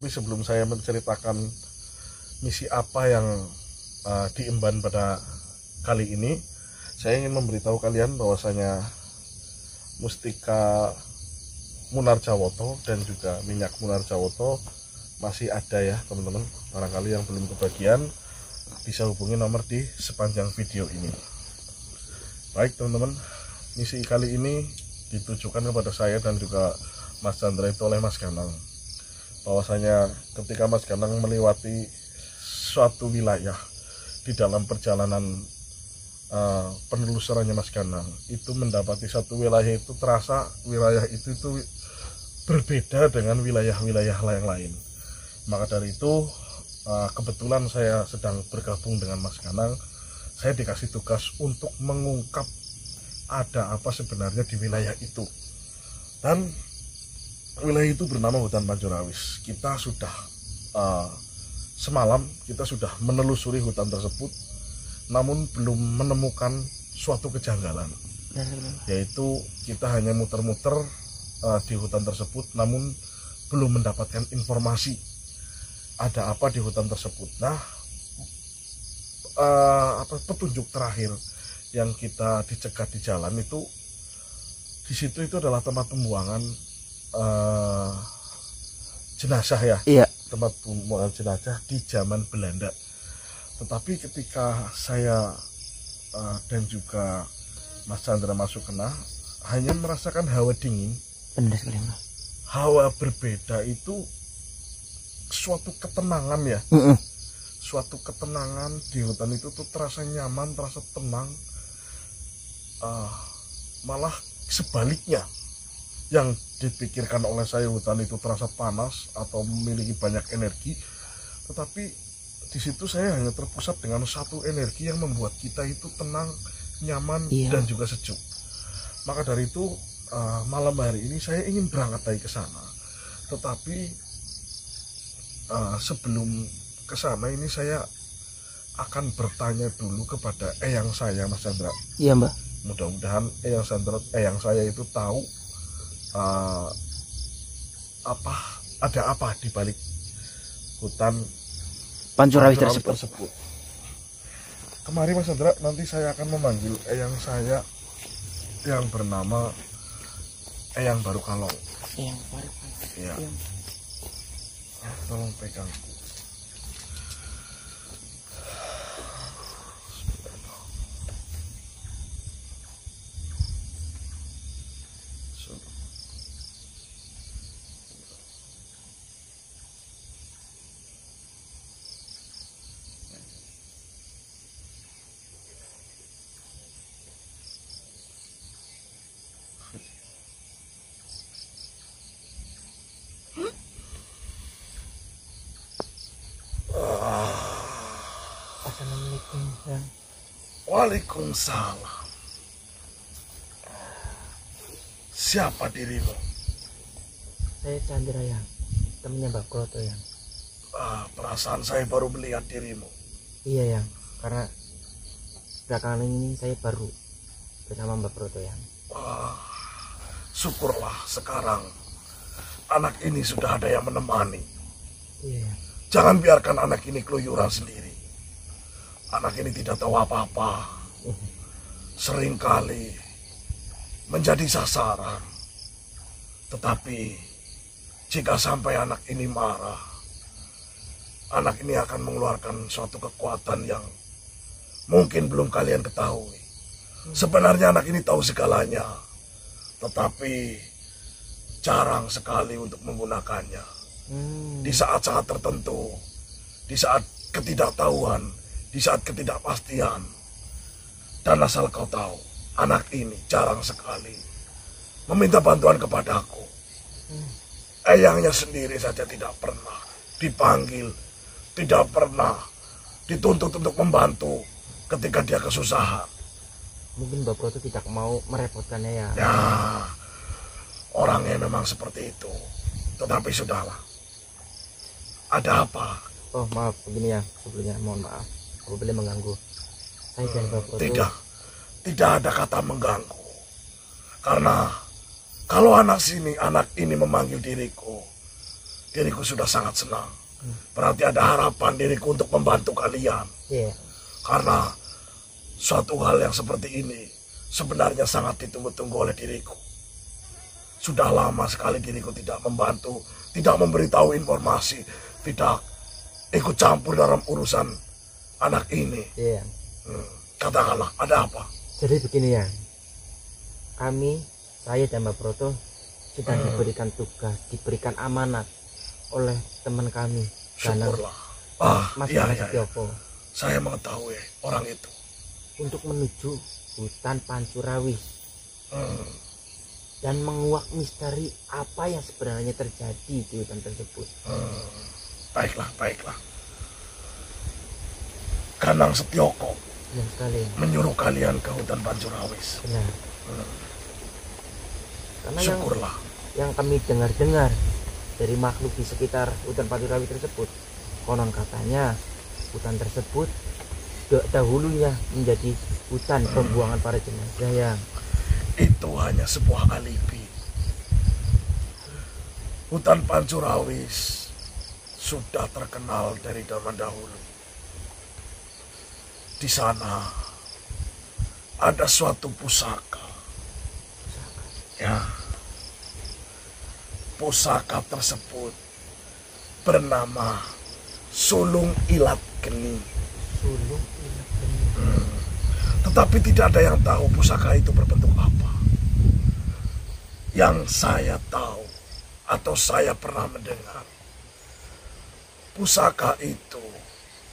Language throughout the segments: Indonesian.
Tapi sebelum saya menceritakan misi apa yang diemban pada kali ini, saya ingin memberitahu kalian bahwasanya mustika Munarjawoto dan juga minyak Munarjawoto masih ada ya teman-teman. Barangkali yang belum kebagian bisa hubungi nomor di sepanjang video ini. Baik teman-teman, misi kali ini ditujukan kepada saya dan juga Mas Chandra itu oleh Mas Ganang. Bahwasanya ketika Mas Ganang melewati suatu wilayah di dalam perjalanan penelusurannya Mas Ganang, itu mendapati satu wilayah itu terasa wilayah itu berbeda dengan wilayah-wilayah yang lain. Maka dari itu kebetulan saya sedang bergabung dengan Mas Ganang. Saya dikasih tugas untuk mengungkap ada apa sebenarnya di wilayah itu. Dan wilayah itu bernama Hutan Pancurawis. Kita sudah semalam kita sudah menelusuri hutan tersebut, namun belum menemukan suatu kejanggalan. Yaitu kita hanya muter-muter di hutan tersebut, namun belum mendapatkan informasi ada apa di hutan tersebut. Nah, petunjuk terakhir yang kita dicegat di jalan itu, di situ itu adalah tempat pembuangan jenazah ya. Iya. Tempat pembuangan jenazah di zaman Belanda. Tetapi ketika saya dan juga Mas Chandra masuk kena, hanya merasakan hawa dingin. Benar sekali, Mas. Hawa berbeda itu suatu ketenangan ya. Suatu ketenangan di hutan itu tuh terasa nyaman, terasa tenang. Malah sebaliknya, yang dipikirkan oleh saya hutan itu terasa panas atau memiliki banyak energi, tetapi di situ saya hanya terpusat dengan satu energi yang membuat kita itu tenang, nyaman, dan juga sejuk. Maka dari itu malam hari ini saya ingin berangkat lagi ke sana. Tetapi sebelum ke sana ini saya akan bertanya dulu kepada eyang saya, Mas Chandra. Iya, Mbak. Mudah-mudahan eyang saya itu tahu ada apa di balik hutan Pancurawis tersebut. Kemari Mas Chandra, nanti saya akan memanggil eyang saya yang bernama Eyang Barukalong. Eyang Barukalong. Iya. Tolong pegang. Assalamualaikum, Yang. Waalaikumsalam. Siapa dirimu? Saya Chandra, Yang. Temannya Mbak Proto, Yang. Perasaan saya baru melihat dirimu. Iya, Yang. Karena belakangan ini saya baru bersama Mbak Proto, Yang. Syukurlah sekarang anak ini sudah ada yang menemani. Iya, Yang. Jangan biarkan anak ini keluyuran sendiri. Anak ini tidak tahu apa-apa. Seringkali menjadi sasaran. Tetapi jika sampai anak ini marah, anak ini akan mengeluarkan suatu kekuatan yang mungkin belum kalian ketahui. Sebenarnya anak ini tahu segalanya, tetapi jarang sekali untuk menggunakannya. Di saat-saat tertentu, di saat ketidaktahuan, di saat ketidakpastian. Dan asal kau tahu, anak ini jarang sekali meminta bantuan kepadaku. Eyangnya sendiri saja tidak pernah dipanggil, tidak pernah dituntut untuk membantu ketika dia kesusahan. Mungkin Mbak Proto tidak mau merepotkannya, ya. Ya, orangnya memang seperti itu. Tetapi sudahlah. Ada apa? Oh, maaf, begini ya, sebelumnya mohon maaf. Aku boleh mengganggu. Saya dan Mbak Proto. Tidak ada kata mengganggu. Karena kalau anak ini memanggil diriku, diriku sudah sangat senang. Berarti ada harapan diriku untuk membantu kalian. Iya. Karena suatu hal yang seperti ini sebenarnya sangat ditunggu-tunggu oleh diriku. Sudah lama sekali diriku tidak membantu, tidak memberitahu informasi, tidak ikut campur dalam urusan anak ini. Iya. Katakanlah, ada apa? Jadi begini ya, saya dan Mbak Broto sudah diberikan tugas, diberikan amanat oleh teman kami, Syukurlah. Mas Iya. Setioko, Saya mengetahui orang itu. untuk menuju hutan Pancurawi dan menguak misteri apa yang sebenarnya terjadi di hutan tersebut. Baiklah. Kanang Setioko Yang sekali. menyuruh kalian ke hutan Pancurawis. Benar. Karena Syukurlah. yang kami dengar-dengar dari makhluk di sekitar hutan Pancurawi tersebut, konon katanya hutan tersebut dahulunya menjadi hutan pembuangan para jenazah yang Itu hanya sebuah alibi. Hutan Pancurawis sudah terkenal dari zaman dahulu. Di sana ada suatu pusaka. Ya. Pusaka tersebut bernama Sulung Ilat Geni. sulung ilat geni. Tetapi tidak ada yang tahu pusaka itu berbentuk apa. Yang saya tahu atau saya pernah mendengar, pusaka itu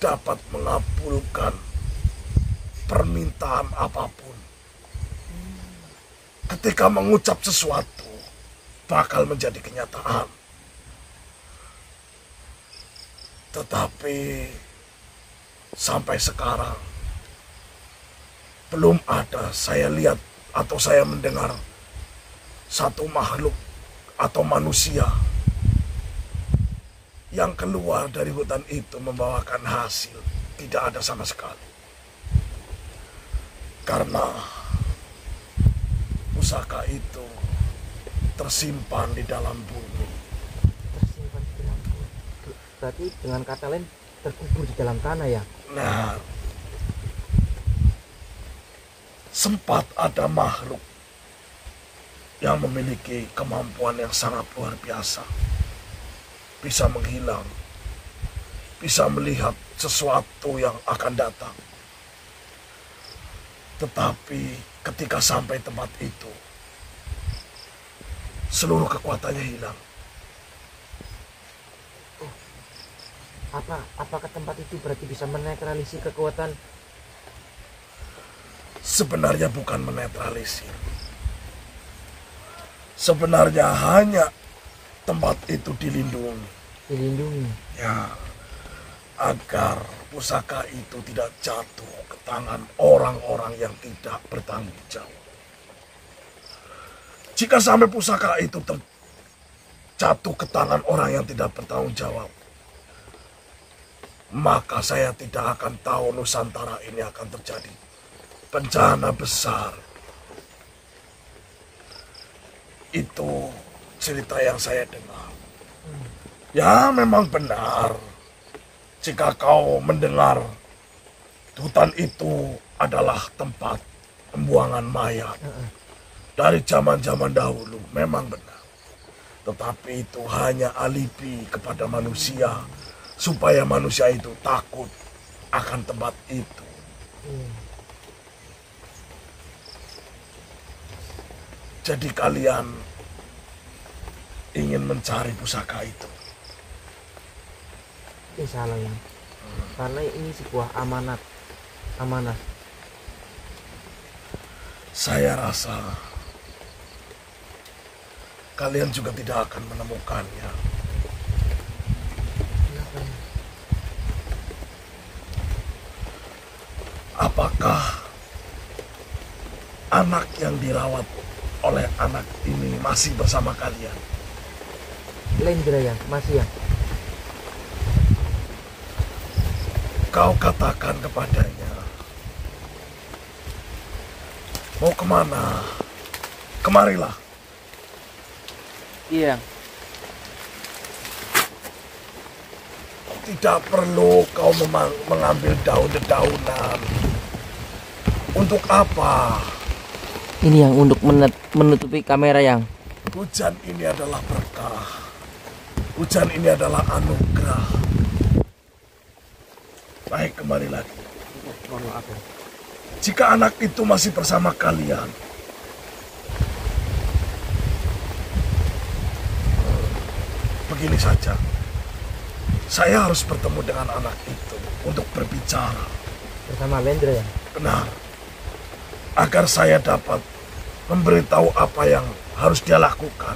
dapat mengabulkan permintaan apapun. Ketika mengucap sesuatu, bakal menjadi kenyataan. Tetapi sampai sekarang belum ada saya lihat atau saya mendengar satu makhluk atau manusia yang keluar dari hutan itu membawakan hasil. Tidak ada sama sekali. Karena pusaka itu tersimpan di dalam bumi. Tersimpan di dalam bumi. Berarti dengan kata lain terkubur di dalam tanah ya. Nah, sempat ada makhluk yang memiliki kemampuan yang sangat luar biasa. Bisa menghilang, bisa melihat sesuatu yang akan datang. Tetapi ketika sampai tempat itu, seluruh kekuatannya hilang. Apakah tempat itu berarti bisa menetralisir kekuatan? Sebenarnya bukan menetralisir. Sebenarnya hanya tempat itu dilindungi. Dilindungi. Ya, agar pusaka itu tidak jatuh ke tangan orang-orang yang tidak bertanggung jawab. Jika sampai pusaka itu jatuh ke tangan orang yang tidak bertanggung jawab, maka saya tidak akan tahu Nusantara ini akan terjadi bencana besar. Itu cerita yang saya dengar. Ya, memang benar. Jika kau mendengar hutan itu adalah tempat pembuangan mayat dari zaman-zaman dahulu, memang benar. Tetapi itu hanya alibi kepada manusia, supaya manusia itu takut akan tempat itu. Jadi kalian ingin mencari pusaka itu. Insya Allah ya. Karena ini sebuah amanah. Saya rasa kalian juga tidak akan menemukannya. Kenapa? Apakah anak yang dirawat oleh anak ini masih bersama kalian? Lendra ya, masih ya. Kau katakan kepadanya, mau kemana? Kemarilah. Iya. Tidak perlu kau mengambil daun-dedaunan. Untuk apa? Ini yang untuk menutupi kamera yang. Hujan ini adalah berkah. Hujan ini adalah anugerah. Baik, kembali lagi. Mohon maaf ya. Jika anak itu masih bersama kalian, begini saja. Saya harus bertemu dengan anak itu untuk berbicara. Bersama Lendra ya? Benar. Agar saya dapat memberitahu apa yang harus dia lakukan.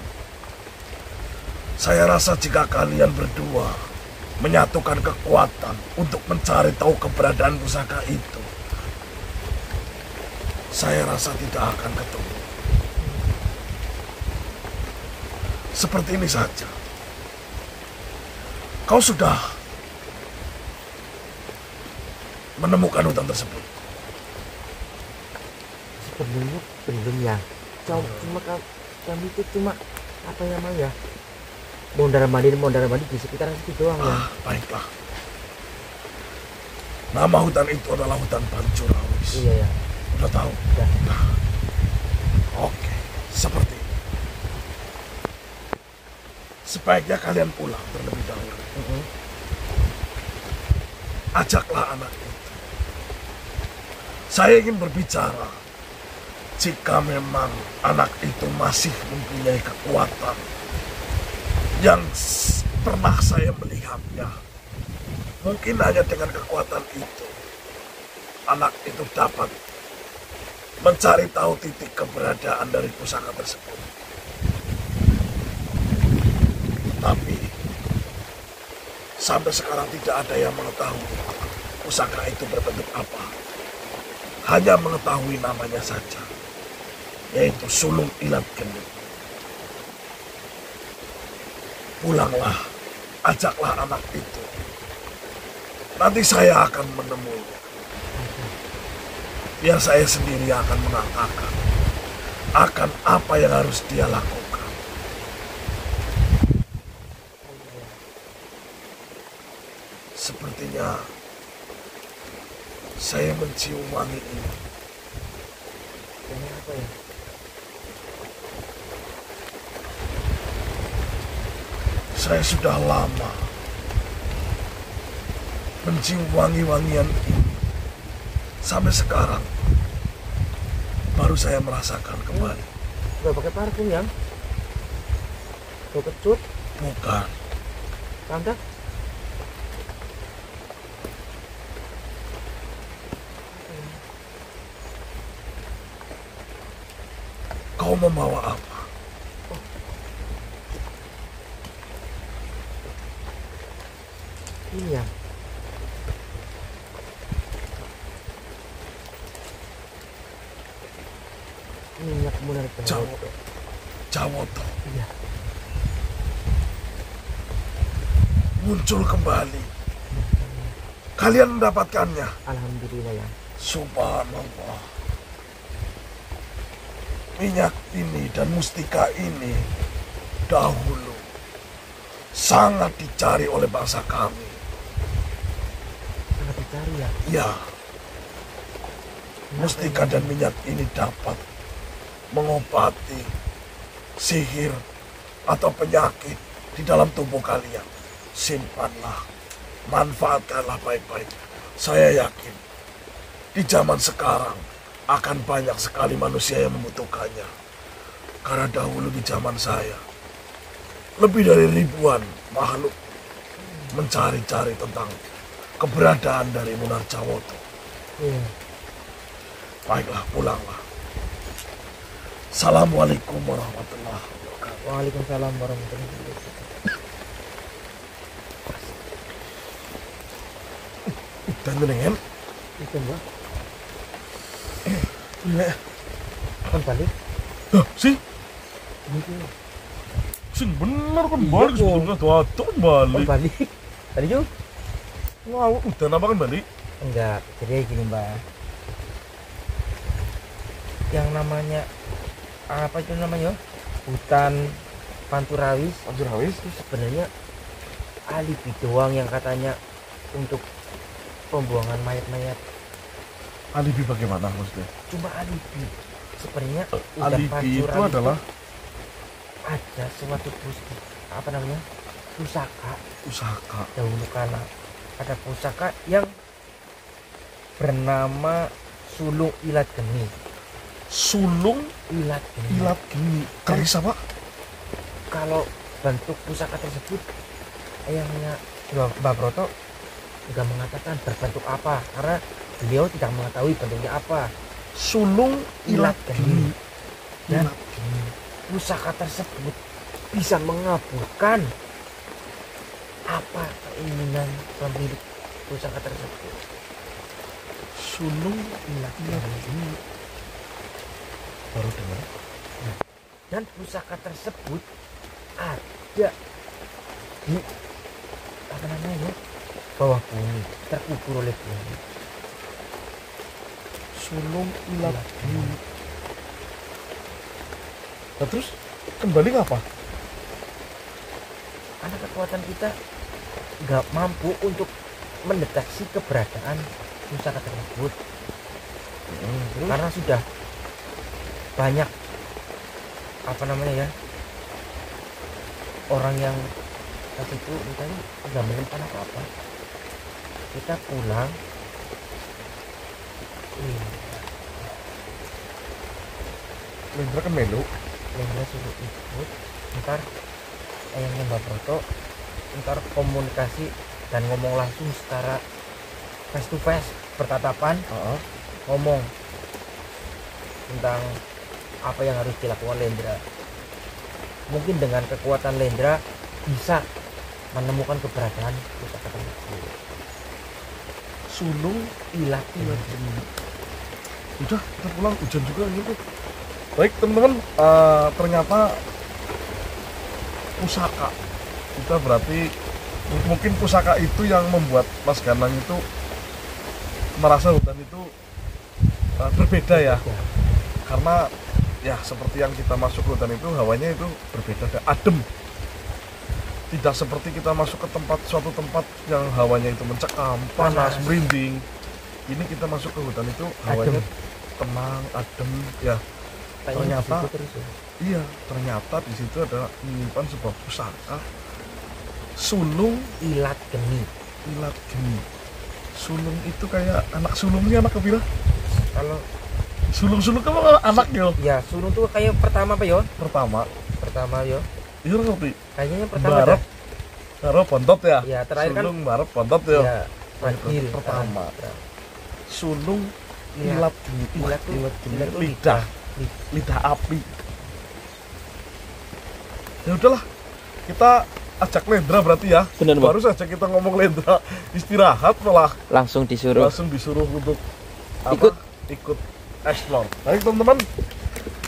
Saya rasa jika kalian berdua menyatukan kekuatan untuk mencari tahu keberadaan pusaka itu, saya rasa tidak akan ketemu. Seperti ini saja. Kau sudah menemukan hutan tersebut? Sebenarnya belum ya. Cuma kami itu cuma apa namanya? Mondar mandir di sekitar situ doang ya. Baiklah. Nama hutan itu adalah hutan Pancurawis. Iya ya. Udah tahu? Udah. Nah, oke, seperti ini. Sebaiknya kalian pulang terlebih dahulu. Ajaklah anak itu. Saya ingin berbicara. Jika memang anak itu masih mempunyai kekuatan yang pernah saya melihatnya, mungkin hanya dengan kekuatan itu anak itu dapat mencari tahu titik keberadaan dari pusaka tersebut. Tapi sampai sekarang tidak ada yang mengetahui pusaka itu berbentuk apa. Hanya mengetahui namanya saja, yaitu sulung ilat geni. Pulanglah, ajaklah anak itu. Nanti saya akan menemuinya. Biar saya sendiri akan mengatakan akan apa yang harus dia lakukan. Sepertinya saya mencium wangi ini. Ini apa ya? Saya sudah lama mencium wangi-wangian ini. Sampai sekarang baru saya merasakan kembali. Gak pakai parfum ya? Bau kecut? Bukan. Tanda? Kau membawa apa? Ini ya. Minyak munar Jawoto. Iya. Muncul kembali. Kalian mendapatkannya. Alhamdulillah ya. Subhanallah. Minyak ini dan mustika ini dahulu sangat dicari oleh bangsa kami. Sangat dicari ya. Ya, mustika dan minyak ini dapat mengobati sihir atau penyakit di dalam tubuh kalian. Simpanlah, manfaatkanlah baik-baik. Saya yakin di zaman sekarang akan banyak sekali manusia yang membutuhkannya. Karena dahulu di zaman saya lebih dari ribuan makhluk mencari-cari tentang keberadaan dari Munar Jawoto. Iya. Baiklah, pulanglah. Assalamualaikum warahmatullahi wabarakatuh. Waalaikumsalam warahmatullahi wabarakatuh. Dan dengan Itu mbak. ya, Kan balik. sih, Ini sing bener kan Iya, balik kok. sebetulnya tuh kan balik. balik. Tadi yuk. Wow, udah apa kan balik? Enggak. Jadi gini mbak. Yang namanya apa itu namanya? Hutan Pancurawis Anjir Hawis. itu sebenarnya alibi doang yang katanya untuk pembuangan mayat-mayat. Alibi bagaimana maksudnya? Cuma alibi. Sebenarnya udah Alibi Pancuran itu adalah ada suatu pusaka pusaka. dahulu kala. Ada pusaka yang bernama Sulung Ilat Geni. Sulung Ilat Geni. Ilat Geni. Keris apa? Kalau bentuk pusaka tersebut, ayahnya Mbak Broto juga mengatakan berbentuk apa, karena beliau tidak mengetahui bentuknya apa. Sulung Ilat Geni. Dan pusaka tersebut bisa mengabulkan apa keinginan pemilik pusaka tersebut. Sulung Ilat Geni. Baru dengar. Dan pusaka tersebut ada di bawah bumi, terkubur oleh bumi. Sulung Ilat Geni. Nah, terus kembali ngapa? Karena kekuatan kita nggak mampu untuk mendeteksi keberadaan pusaka tersebut. Terus? Karena sudah banyak orang yang saat itu misalnya nggak menemukan apa-apa. Kita pulang, Lendra kan melu. Lendra suruh ikut, ntar ayahnya Mbak Broto ntar komunikasi dan ngomong langsung secara face to face, bertatapan, ngomong tentang apa yang harus dilakukan Lendra. Mungkin dengan kekuatan Lendra bisa menemukan keberadaan pusaka tersebut. Sulung Ilat Geni. Udah, kita pulang, hujan juga gitu. Baik teman-teman, ternyata pusaka kita berarti mungkin pusaka itu yang membuat Mas Ganang itu merasa hutan itu berbeda ya, karena ya seperti yang kita masuk hutan itu hawanya itu berbeda, adem, tidak seperti kita masuk ke suatu tempat yang hawanya itu mencekam, panas, merinding. Ini kita masuk ke hutan itu hawanya tenang, adem ya. Ternyata iya, ternyata di situ ada menyimpan sebuah pusaka Sulung Ilat Geni. Ilat Geni. Sulung itu kayak anak sulungnya, anak kepira? Kalau sulung apa anak yo? Ya, sulung tuh kayak pertama apa yo? Pertama yo. Iya ngerti. Kayaknya pertama Barep. Barep bontot ya? Ya, terakhir sulung kan barep bontot ya. Ya, Fadil pertama. Sulung Ilat Geni. Ilat Geni. Lidah api. Ya udahlah, kita ajak Lendra berarti ya. Bener, baru saja kita ngomong Lendra istirahat malah langsung disuruh untuk ikut explore. Baik teman-teman,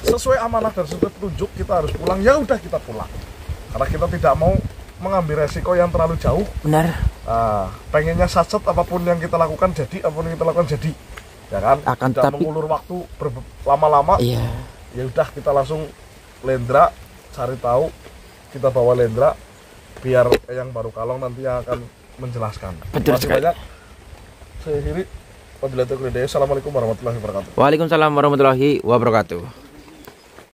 sesuai amanah dan sesuai petunjuk kita harus pulang. Ya udah, kita pulang karena kita tidak mau mengambil resiko yang terlalu jauh. Benar. Pengennya satset apapun yang kita lakukan jadi, apapun yang kita lakukan jadi, ya kan? Akan tidak mengulur waktu lama-lama. Iya. Ya udah, kita langsung Lendra cari tahu, kita bawa Lendra biar yang baru kalong nanti yang akan menjelaskan. Betul sekali. Banyak. Saya akhiri. Wabillahi taufiq wal hidayah. Assalamualaikum warahmatullahi wabarakatuh. Waalaikumsalam warahmatullahi wabarakatuh.